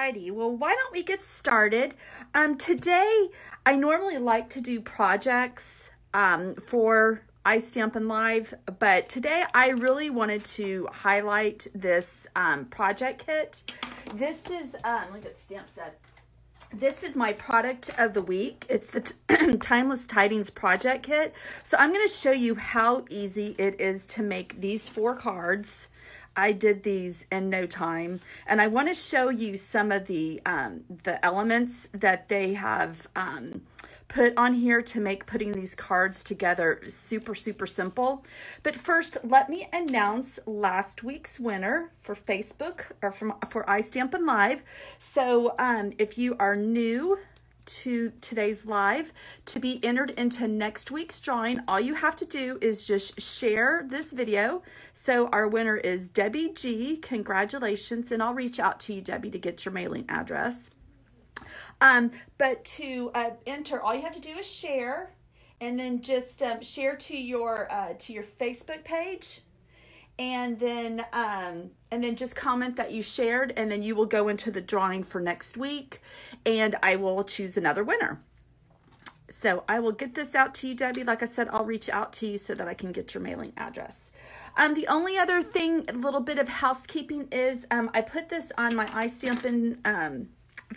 Alrighty, well, why don't we get started? Today, I normally like to do projects for iStampin Live, but today I really wanted to highlight this project kit. This is, look at the stamp set. This is my product of the week. It's the Timeless Tidings project kit. So I'm going to show you how easy it is to make these 4 cards. I did these in no time, and I want to show you some of the elements that they have put on here to make putting these cards together super simple. But first, let me announce last week's winner for Facebook or for iStampin Live. So if you are new to today's live, to be entered into next week's drawing, all you have to do is just share this video. So our winner is Debbie G. Congratulations, and I'll reach out to you, Debbie, to get your mailing address. But to enter, all you have to do is share, and then just share to your Facebook page, and then just comment that you shared, and then you will go into the drawing for next week, and I will choose another winner. So I will get this out to you, Debbie. Like I said, I'll reach out to you so that I can get your mailing address. The only other thing, a little bit of housekeeping, is I put this on my iStampin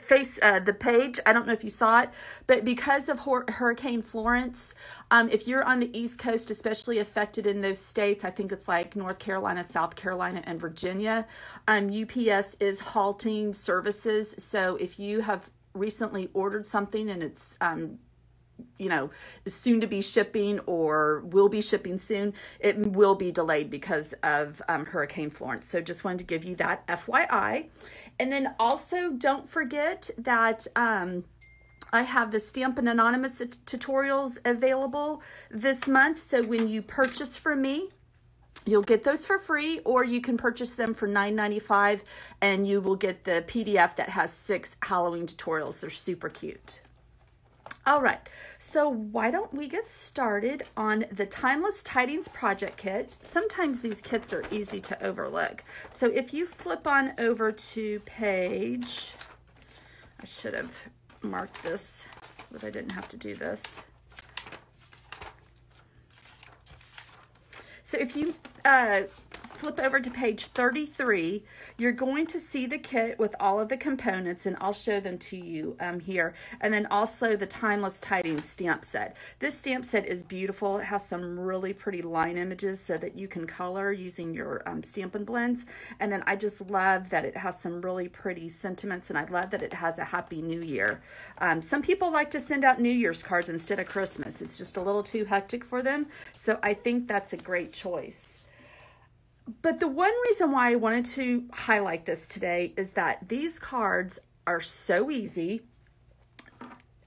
the page. I don't know if you saw it, but because of Hurricane Florence, if you're on the East Coast, especially affected in those states, I think it's like North Carolina, South Carolina, and Virginia, UPS is halting services. So if you have recently ordered something and it's you know, soon to be shipping or will be shipping soon, it will be delayed because of Hurricane Florence. So just wanted to give you that FYI. And then also don't forget that I have the Stampin' Anonymous tutorials available this month. So when you purchase from me, you'll get those for free, or you can purchase them for $9.95 and you will get the PDF that has 6 Halloween tutorials. They're super cute. All right, so why don't we get started on the Timeless Tidings project kit. Sometimes these kits are easy to overlook. So if you flip on over to page, I should have marked this so that I didn't have to do this. So if you flip over to page 33, you're going to see the kit with all of the components, and I'll show them to you here. And then also the Timeless Tidings stamp set. This stamp set is beautiful. It has some really pretty line images so that you can color using your Stampin' Blends. And then I just love that it has some really pretty sentiments, and I love that it has a Happy New Year. Some people like to send out New Year's cards instead of Christmas. It's just a little too hectic for them. So I think that's a great choice. But the one reason why I wanted to highlight this today is that these cards are so easy.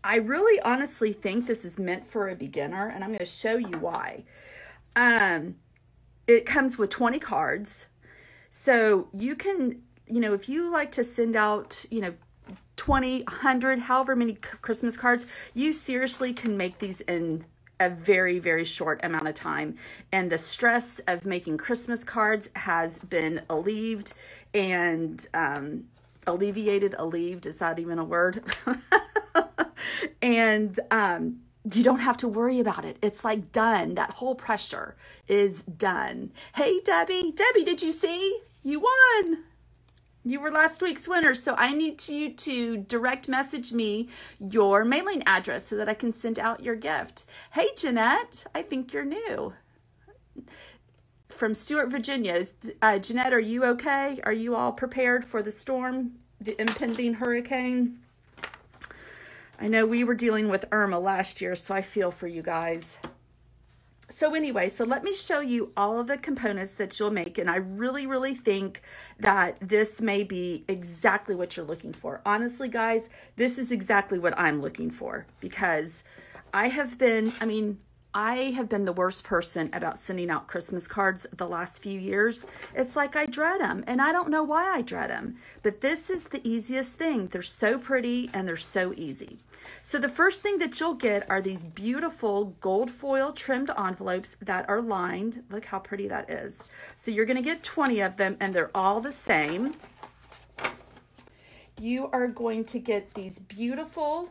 I really honestly think this is meant for a beginner, and I'm going to show you why. It comes with 20 cards. So you can, you know, if you like to send out, you know, 20, 100, however many Christmas cards, you seriously can make these in a very short amount of time, and the stress of making Christmas cards has been alleviated. Alleviated, is that even a word? And you don't have to worry about it. It's like done. That whole pressure is done. Hey, Debbie, did you see? You won. You were last week's winner, so I need you to direct message me your mailing address so that I can send out your gift. Hey, Jeanette, I think you're new. From Stuart, Virginia. Jeanette, are you okay? Are you all prepared for the storm, the impending hurricane? I know we were dealing with Irma last year, so I feel for you guys. So anyway, so let me show you all of the components that you'll make, and I really think that this may be exactly what you're looking for. Honestly, guys, this is exactly what I'm looking for, because I have been the worst person about sending out Christmas cards the last few years. It's like I dread them, and I don't know why I dread them, but this is the easiest thing. They're so pretty and they're so easy. So the first thing that you'll get are these beautiful gold foil trimmed envelopes that are lined. Look how pretty that is. So you're going to get 20 of them, and they're all the same. you are going to get these beautiful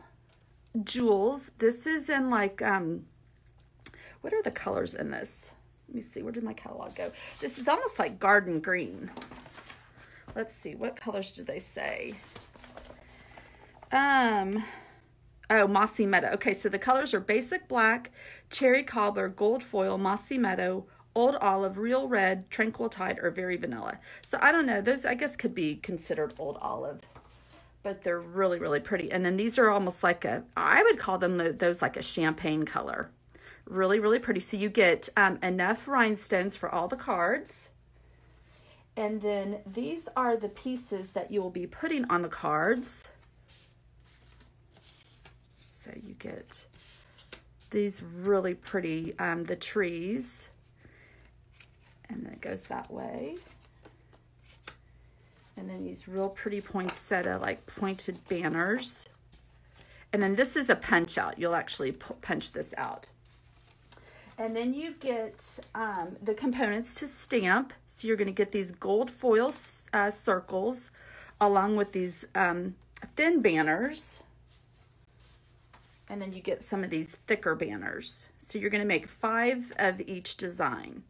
jewels. This is in like, what are the colors in this? Let me see, where did my catalog go? This is almost like garden green. Let's see, what colors did they say? Oh, Mossy Meadow. Okay, so the colors are basic black, cherry cobbler, gold foil, mossy meadow, old olive, real red, tranquil tide, or very vanilla. So I don't know, those I guess could be considered old olive, but they're really, really pretty. And then these are almost like I would call them those like a champagne color. Really, really pretty. So you get enough rhinestones for all the cards. And then these are the pieces that you will be putting on the cards. So you get these really pretty, the trees, and then it goes that way. And then these real pretty poinsettia, like pointed banners. And then this is a punch out. You'll actually punch this out. And then you get the components to stamp. So you're going to get these gold foil circles along with these thin banners. And then you get some of these thicker banners. So you're going to make 5 of each design.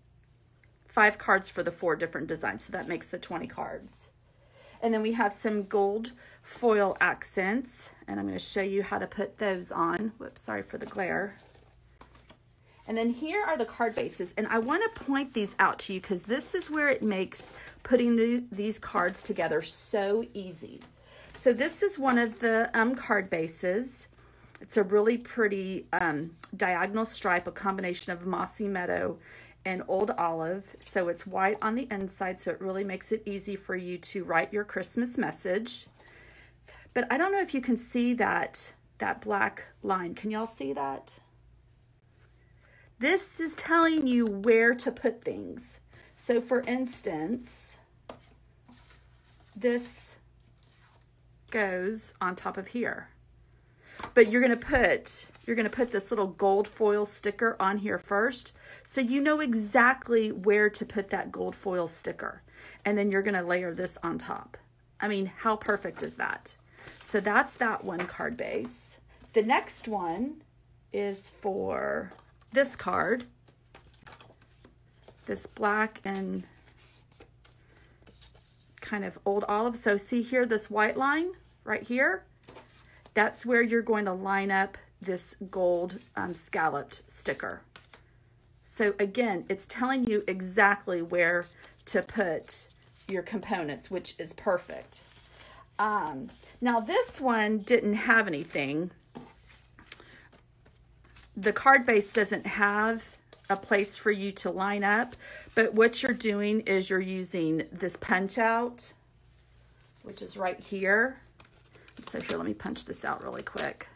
5 cards for the 4 different designs. So that makes the 20 cards. And then we have some gold foil accents. And I'm going to show you how to put those on. Whoops, sorry for the glare. And then here are the card bases. And I want to point these out to you because this is where it makes putting these cards together so easy. So this is one of the card bases. It's a really pretty diagonal stripe, a combination of mossy meadow and old olive. So it's white on the inside, so it really makes it easy for you to write your Christmas message. But I don't know if you can see that black line. Can y'all see that? This is telling you where to put things. So for instance, this goes on top of here. But you're gonna put this little gold foil sticker on here first, so you know exactly where to put that gold foil sticker. And then you're gonna layer this on top. I mean, how perfect is that? So that's that one card base. The next one is for this card, this black and kind of old olive. So see here, this white line right here? That's where you're going to line up this gold scalloped sticker. So again, it's telling you exactly where to put your components, which is perfect. Now this one didn't have anything. The card base doesn't have a place for you to line up, but what you're doing is you're using this punch out, which is right here. So here, let me punch this out really quick.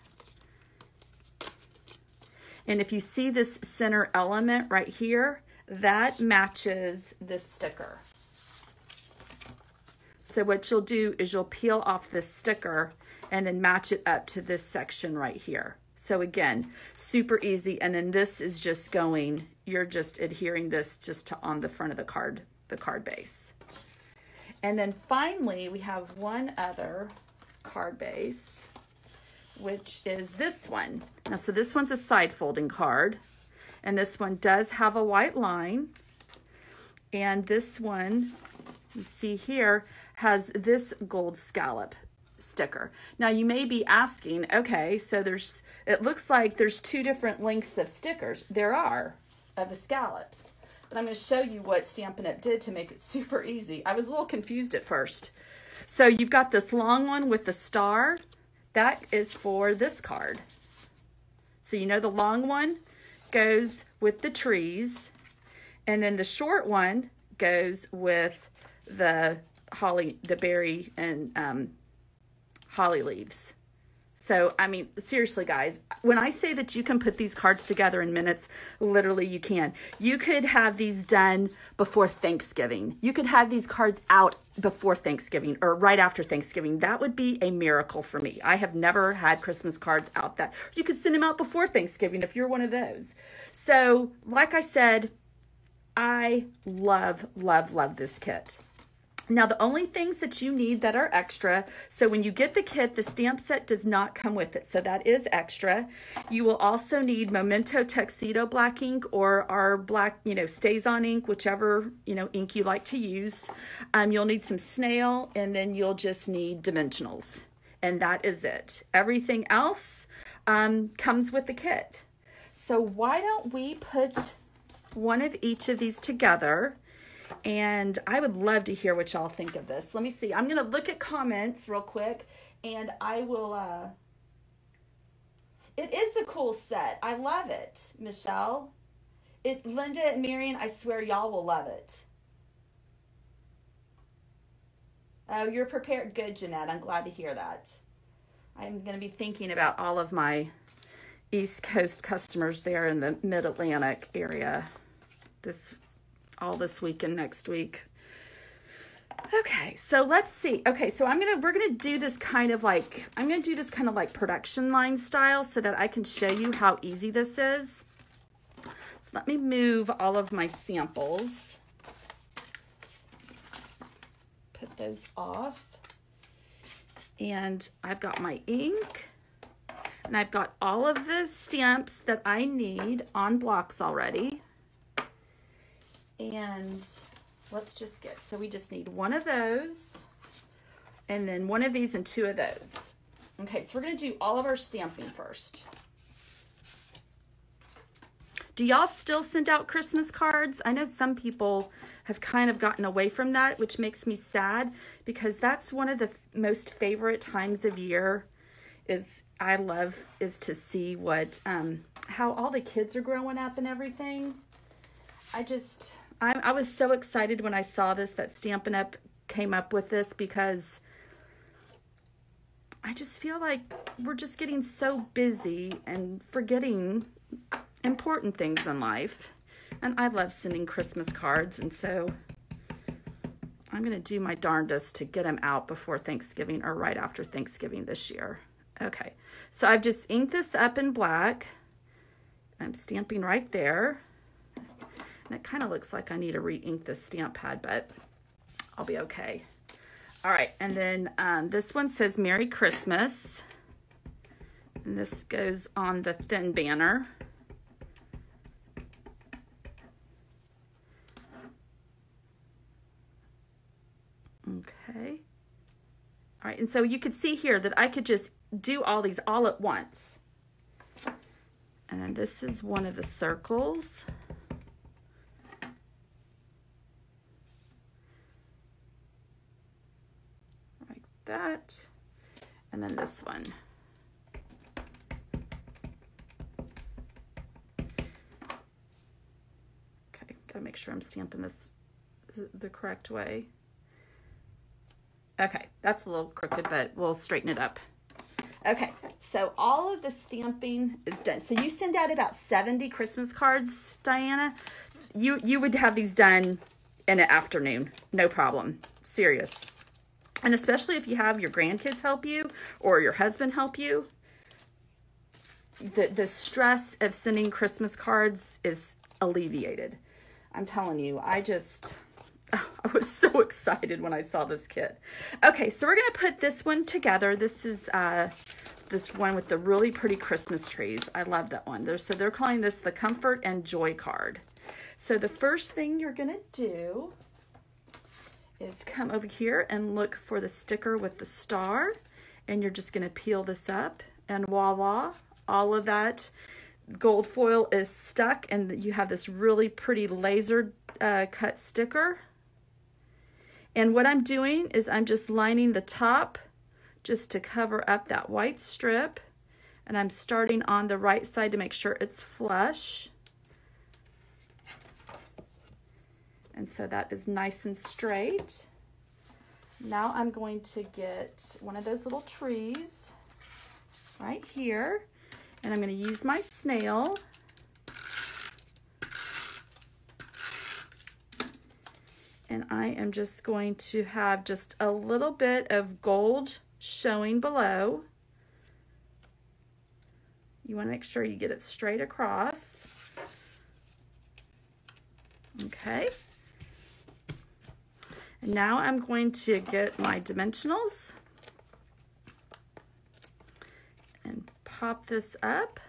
And if you see this center element right here, that matches this sticker. So what you'll do is you'll peel off this sticker and then match it up to this section right here. So again, super easy. And then this is just going, you're just adhering this just to on the front of the card base. And then finally, we have one other card base, which is this one. Now, so this one's a side folding card, and this one does have a white line, and this one, you see here, has this gold scallop sticker. Now, you may be asking, okay, so it looks like there's 2 different lengths of stickers. There are, of the scallops, but I'm going to show you what Stampin' Up did to make it super easy. I was a little confused at first. So you've got this long one with the star. That is for this card. So you know the long one goes with the trees, and then the short one goes with the holly, the berry and holly leaves. So, I mean, seriously, guys, when I say that you can put these cards together in minutes, literally you can. You could have these done before Thanksgiving. You could have these cards out before Thanksgiving or right after Thanksgiving. That would be a miracle for me. I have never had Christmas cards out that. You could send them out before Thanksgiving if you're one of those. So, like I said, I love, love, love this kit. Now, the only things that you need that are extra, so when you get the kit, the stamp set does not come with it, so that is extra. You will also need Memento Tuxedo black ink or our black, Stays On ink, whichever, ink you like to use. You'll need some snail, and then you'll just need dimensionals, and that is it. Everything else comes with the kit. So why don't we put one of each of these together? And I would love to hear what y'all think of this. Let me see. I'm going to look at comments real quick, and I will, it is a cool set. I love it, Michelle. Linda and Marion, I swear y'all will love it. Oh, you're prepared. Good, Jeanette. I'm glad to hear that. I'm going to be thinking about all of my East Coast customers there in the Mid-Atlantic area all this week and next week. Okay, so let's see. Okay, so we're gonna do this kind of like, production line style so that I can show you how easy this is. So let me move all of my samples. Put those off. And I've got my ink. And I've got all of the stamps that I need on blocks already. And let's just so we just need one of those, and then one of these and two of those. Okay, so we're going to do all of our stamping first. Do y'all still send out Christmas cards? I know some people have kind of gotten away from that, which makes me sad, because that's one of the most favorite times of year is to see what, how all the kids are growing up and everything. I was so excited when I saw this, that Stampin' Up came up with this, because I just feel like we're just getting so busy and forgetting important things in life. And I love sending Christmas cards, and so I'm going to do my darndest to get them out before Thanksgiving or right after Thanksgiving this year. Okay, so I've just inked this up in black. I'm stamping right there. And it kind of looks like I need to re-ink this stamp pad, but I'll be okay. All right, and then this one says Merry Christmas. And this goes on the thin banner. Okay. All right, and so you can see here that I could just do all these all at once. And then this is one of the circles. That, and then this one. Okay, gotta make sure I'm stamping this the correct way. Okay, that's a little crooked, but we'll straighten it up. Okay, so all of the stamping is done. So you send out about 70 Christmas cards, Diana. You would have these done in an afternoon, no problem, serious. And especially if you have your grandkids help you or your husband help you, the stress of sending Christmas cards is alleviated. I'm telling you, I was so excited when I saw this kit. Okay, so we're going to put this one together. This is this one with the really pretty Christmas trees. I love that one. So they're calling this the Comfort and Joy card. So the first thing you're going to do is come over here and look for the sticker with the star, and you're just going to peel this up, and voila, all of that gold foil is stuck, and you have this really pretty laser cut sticker. And what I'm doing is I'm just lining the top just to cover up that white strip, and I'm starting on the right side to make sure it's flush. And so that is nice and straight. Now I'm going to get one of those little trees right here, and I'm going to use my snail. And I am just going to have just a little bit of gold showing below. You want to make sure you get it straight across. Okay. And now I'm going to get my dimensionals and pop this up.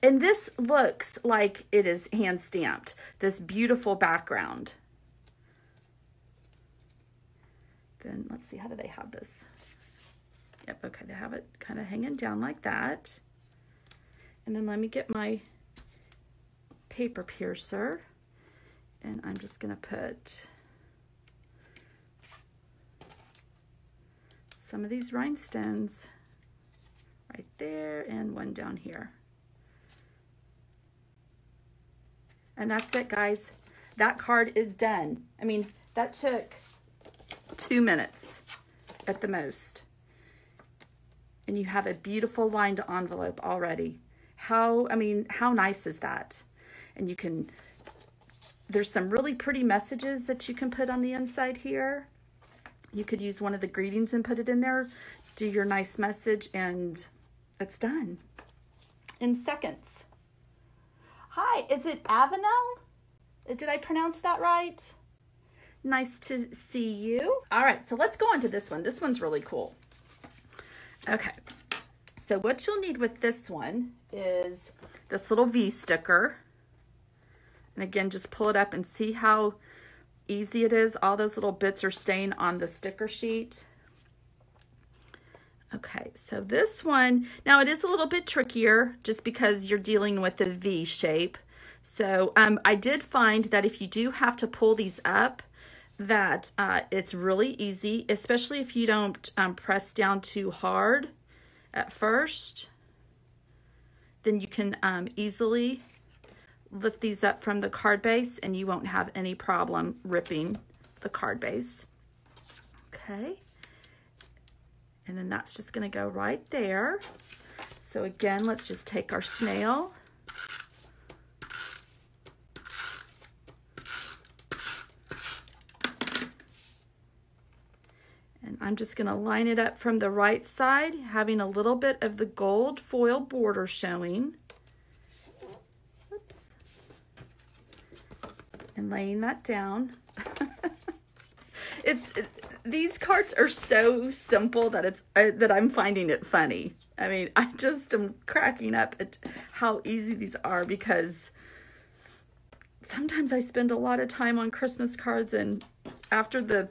And this looks like it is hand stamped, this beautiful background. Then let's see, how do they have this? Yep, okay, they have it kind of hanging down like that. And then let me get my paper piercer, and I'm just gonna put some of these rhinestones right there and one down here. And that's it, guys. That card is done. I mean, that took 2 minutes at the most. And you have a beautiful lined envelope already. How nice is that? And you can, there's some really pretty messages that you can put on the inside here. You could use one of the greetings and put it in there, do your nice message, and it's done in seconds. Hi, is it Avenel? Did I pronounce that right? Nice to see you. All right, so let's go on to this one. This one's really cool. Okay, so what you'll need with this one is this little V sticker. And again, just pull it up and see how easy it is. All those little bits are staying on the sticker sheet. Okay, so this one, now it is a little bit trickier just because you're dealing with the V shape. So I did find that if you do have to pull these up, that it's really easy, especially if you don't press down too hard at first. Then you can easily lift these up from the card base and you won't have any problem ripping the card base. Okay. And then that's just going to go right there. So again, let's just take our snail. And I'm just going to line it up from the right side, having a little bit of the gold foil border showing. Oops. And laying that down. These cards are so simple that that I'm finding it funny. I mean, I just am cracking up at how easy these are, because sometimes I spend a lot of time on Christmas cards, and after the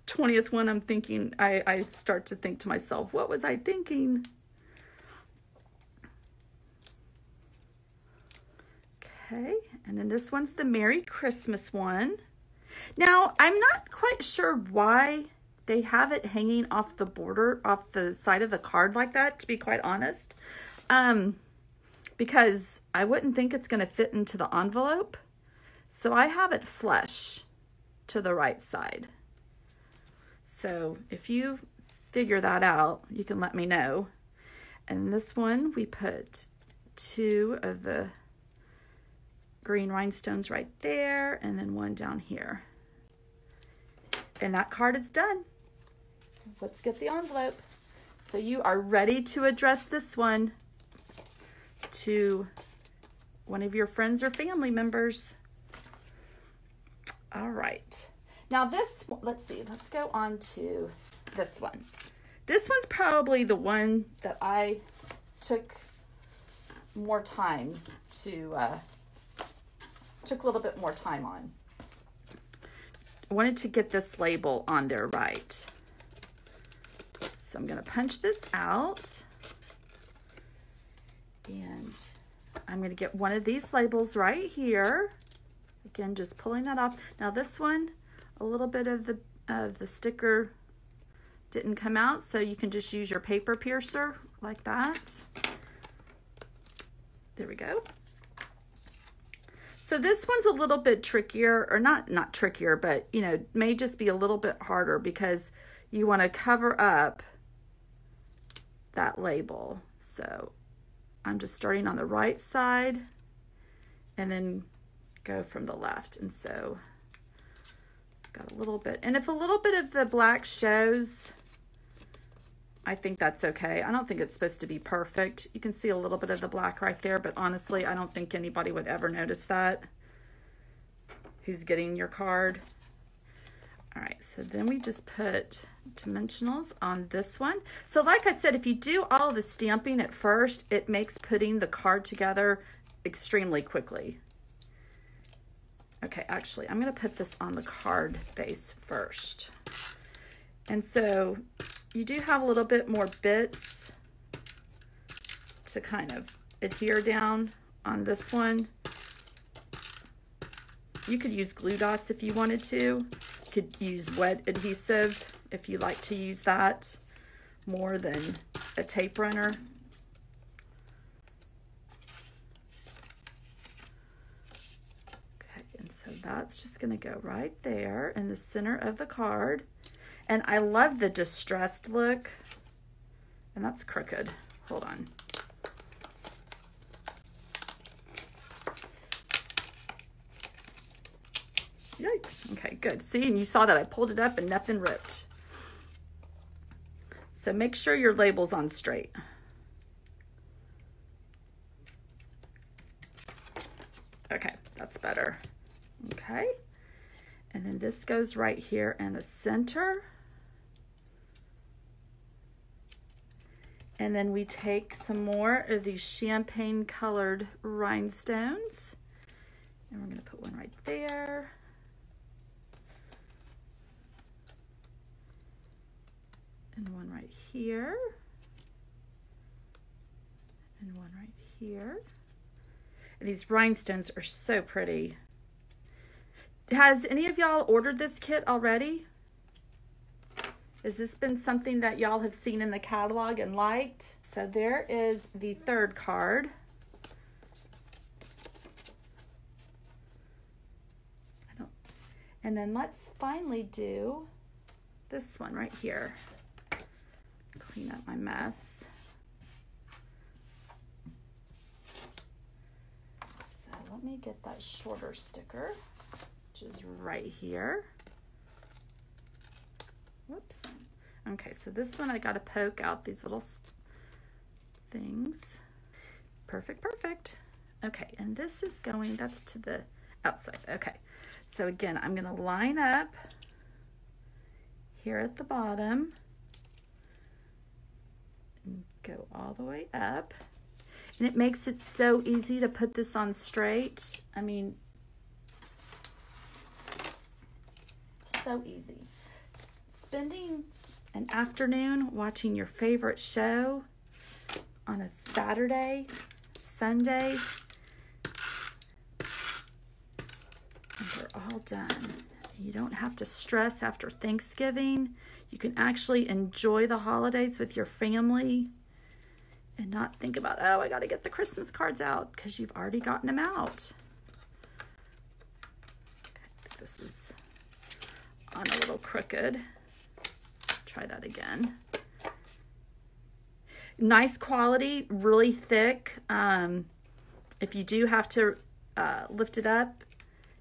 20th one, I'm thinking, I start to think to myself, what was I thinking? Okay, and then this one's the Merry Christmas one. Now, I'm not quite sure why they have it hanging off the border, off the side of the card like that, to be quite honest. Because I wouldn't think it's going to fit into the envelope. So I have it flush to the right side. So if you figure that out, you can let me know. And this one, we put 2 of the green rhinestones right there, and then 1 down here. And that card is done. Let's get the envelope. So you are ready to address this one to one of your friends or family members. All right. Now this, let's see, let's go on to this one. This one's probably the one that I took more time to, took a little bit more time on. I wanted to get this label on there right. So I'm going to punch this out. And I'm going to get one of these labels right here. Again, just pulling that off. Now this one, a little bit of the sticker didn't come out, so you can just use your paper piercer like that. There we go. So this one's a little bit trickier, or not trickier, but you know, may just be a little bit harder because you want to cover up that label. So I'm just starting on the right side and then go from the left. And so got a little bit, and if a little bit of the black shows, I think that's okay. I don't think it's supposed to be perfect. You can see a little bit of the black right there, but honestly, I don't think anybody would ever notice that. who's getting your card. All right, so then we just put dimensionals on this one. So like I said, if you do all of the stamping at first, it makes putting the card together extremely quickly. Okay, actually, I'm gonna put this on the card base first. And so you do have a little bit more bits to kind of adhere down on this one. You could use glue dots if you wanted to. You could use wet adhesive if you like to use that more than a tape runner. Okay, and so that's just gonna go right there in the center of the card. And I love the distressed look. And that's crooked. Hold on. Yikes. Okay, good. See, and you saw that I pulled it up and nothing ripped. So make sure your label's on straight. Okay, that's better. Okay. And then this goes right here in the center. And then we take some more of these champagne colored rhinestones. And we're going to put one right there. And one right here. And one right here. And these rhinestones are so pretty. Has any of y'all ordered this kit already? Has this been something that y'all have seen in the catalog and liked? So there is the third card. And then let's finally do this one right here. Clean up my mess. So let me get that shorter sticker, which is right here. Whoops. Okay, so this one I got to poke out these little things. Perfect, perfect. Okay, and this is going, that's to the outside. Okay, so again, I'm going to line up here at the bottom and go all the way up. And it makes it so easy to put this on straight. I mean, so easy. Spending an afternoon watching your favorite show on a Saturday, Sunday, and we're all done. You don't have to stress after Thanksgiving. You can actually enjoy the holidays with your family and not think about, oh, I got to get the Christmas cards out, because you've already gotten them out. Okay, this is on a little crooked. Try that again. Nice quality, really thick. If you do have to lift it up,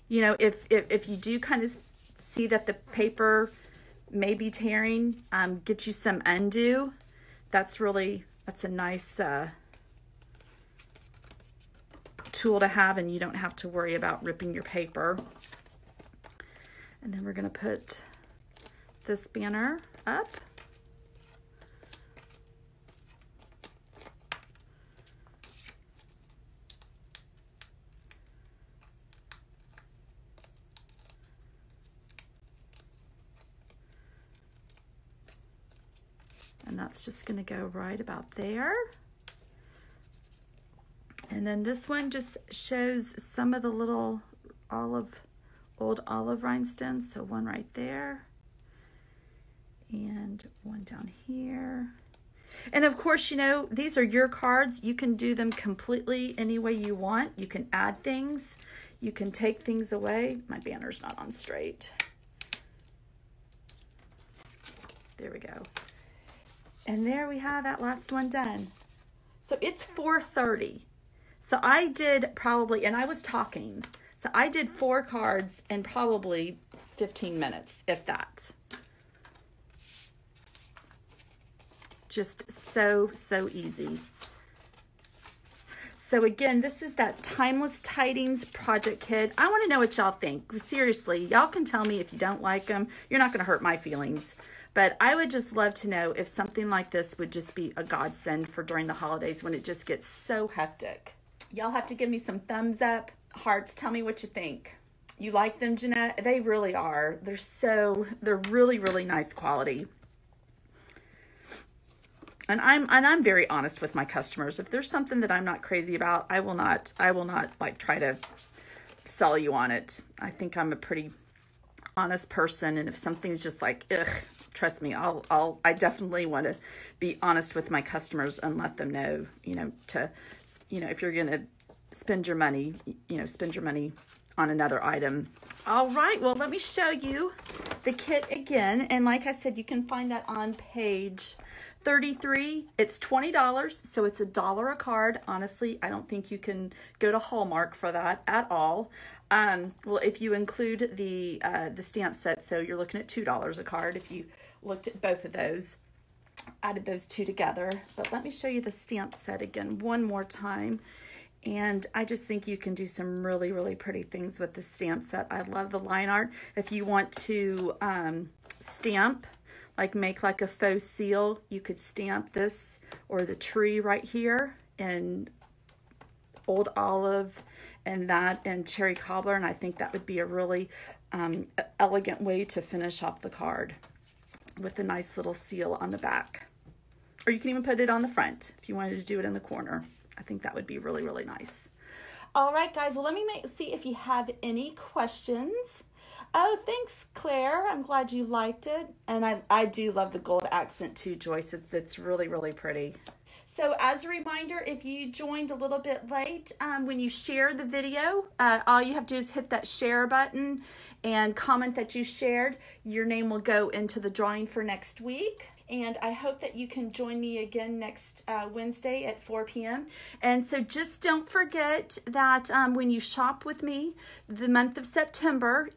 you know, if you do kind of see that the paper may be tearing, get you some undo. That's a nice tool to have, and you don't have to worry about ripping your paper. And then we're going to put this banner up. And that's just going to go right about there. And then this one just shows some of the little old olive rhinestones. So one right there and one down here. And of course, you know, these are your cards. You can do them completely any way you want. You can add things. You can take things away. My banner's not on straight. There we go. And there we have that last one done. So it's 4:30. So I did probably, and I was talking, so I did 4 cards in probably 15 minutes, if that. Just so easy. So So again, this is that Timeless Tidings project kit. I want to know what y'all think. Seriously, y'all can tell me if you don't like them. You're not going to hurt my feelings. But I would just love to know if something like this would just be a godsend for during the holidays when it just gets so hectic. Y'all have to give me some thumbs up, hearts. Tell me what you think. You like them, Jeanette? They really are. They're really, really nice quality. And I'm very honest with my customers. If there's something that I'm not crazy about, I will not like try to sell you on it. I think I'm a pretty honest person, and if something's just like, ugh, trust me, I definitely want to be honest with my customers and let them know, if you're going to spend your money, spend your money on another item. All right, well, let me show you the kit again. And like I said, you can find that on page 33. It's $20, so it's $1 a card. Honestly, I don't think you can go to Hallmark for that at all. Well, if you include the stamp set, so you're looking at $2 a card if you looked at both of those, added those two together. But let me show you the stamp set again one more time. And I just think you can do some really, really pretty things with the stamp set. I love the line art. If you want to stamp, like make like a faux seal, you could stamp this or the tree right here in old olive and that and cherry cobbler. And I think that would be a really elegant way to finish off the card with a nice little seal on the back. Or you can even put it on the front if you wanted to do it in the corner. I think that would be really, really nice. All right, guys. Well, let me see if you have any questions. Oh, thanks, Claire. I'm glad you liked it. And I do love the gold accent too, Joyce. It's really, really pretty. So as a reminder, if you joined a little bit late, when you share the video, all you have to do is hit that share button and comment that you shared. Your name will go into the drawing for next week. And I hope that you can join me again next Wednesday at 4 p.m. And so just don't forget that when you shop with me the month of September,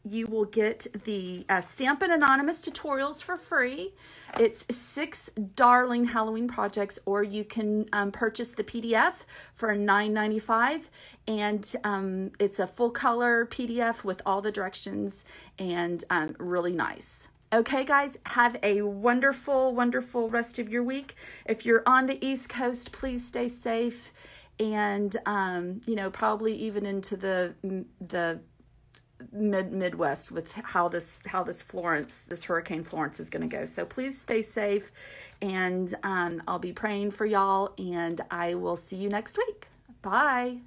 you will get the Stampin' Anonymous tutorials for free. It's 6 darling Halloween projects, or you can purchase the PDF for $9.95. And it's a full color PDF with all the directions and really nice. Okay, guys, have a wonderful, wonderful rest of your week. If you're on the East Coast, please stay safe, and probably even into the Midwest with how this Hurricane Florence is going to go. So please stay safe, and I'll be praying for y'all, and I will see you next week. Bye.